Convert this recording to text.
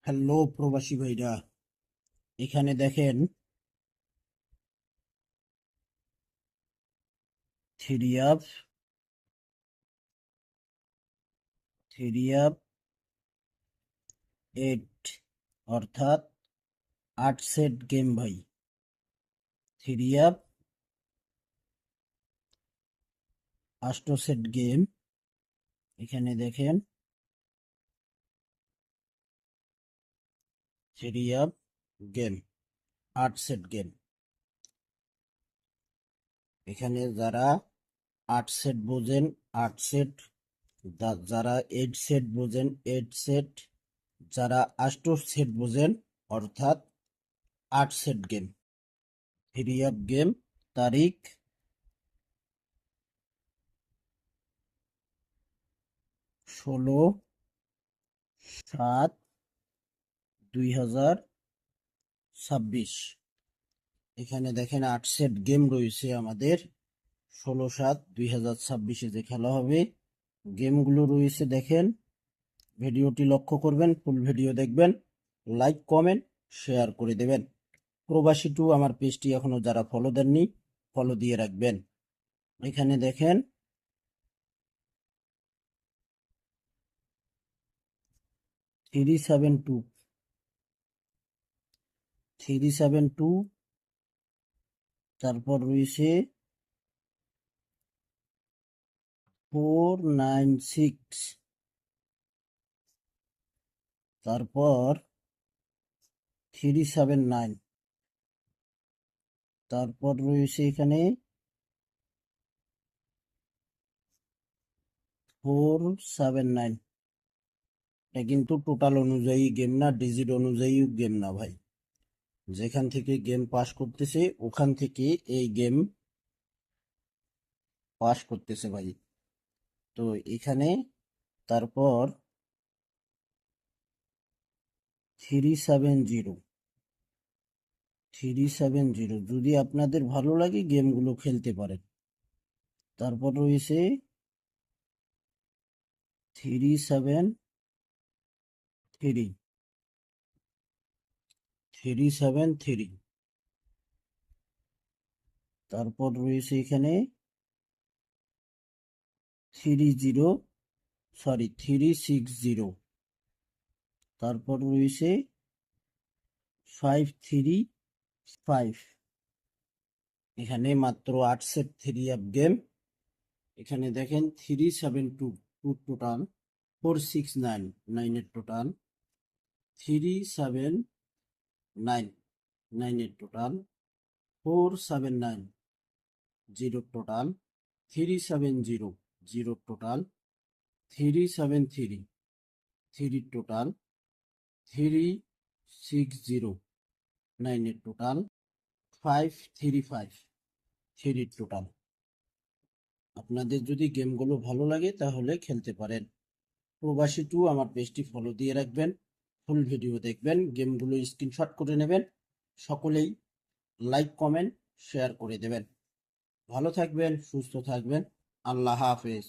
Hello প্রবাসী ভাইরা, এখানে দেখেন থ্রি আপ এইট, অর্থাৎ 8 সেট গেম ভাই। Three up 8 set game. এখানে দেখেন three up game, 8 set game. এখানে যারা 8 সেট বোঝেন 8 সেট, যারা 8 সেট বোঝেন 8 সেট, যারা 8 সেট বোঝেন অর্থাৎ 8 set game. Three up game, তারিখ 16/7/2026। এখানে দেখেন 8 সেট গেম রয়েছে আমাদের 16/7/2026 যে খেলা হবে। গেমগুলো রয়েছে দেখেন, ভিডিওটি লক্ষ্য করবেন, ফুল ভিডিও দেখবেন, লাইক কমেন্ট শেয়ার করে দেবেন। প্রবাসী টু আমার পেজটি এখনো যারা ফলো দেননি ফলো দিয়ে রাখবেন। এখানে দেখেন 372, তারপর রয়েছে 496, তারপর 379, তারপর রয়েছে এখানে 479। এটা কিন্তু টোটাল অনুযায়ী গেম না, ডিজিট অনুযায়ী গেম না ভাই। যেখান থেকে গেম পাস করতেছে ওখান থেকে এই গেম পাস করতেছে ভাই। তো এখানে তারপর 370, যদি আপনাদের ভালো লাগে গেমগুলো খেলতে পারেন। তারপর রয়েছে 373, তারপর রয়েছে এখানে 360, তারপর রয়েছে 535। এখানে মাত্র 8 সেট থ্রি আপ গেম। এখানে দেখেন 372 total, 4699 total, 379 total, 479 total, 370 total, 373 total, 3609 total, 535 total. আপনাদের যদি গেমগুলো ভালো লাগে তাহলে খেলতে পারেন। প্রবাসী টু আমার পেজটি ফলো দিয়ে রাখবেন, ফুল ভিডিও দেখবেন, গেমগুলো স্ক্রিনশট করে নেবেন, সকলেই লাইক কমেন্ট শেয়ার করে দেবেন। ভালো থাকবেন, সুস্থ থাকবেন, আল্লাহ হাফেজ।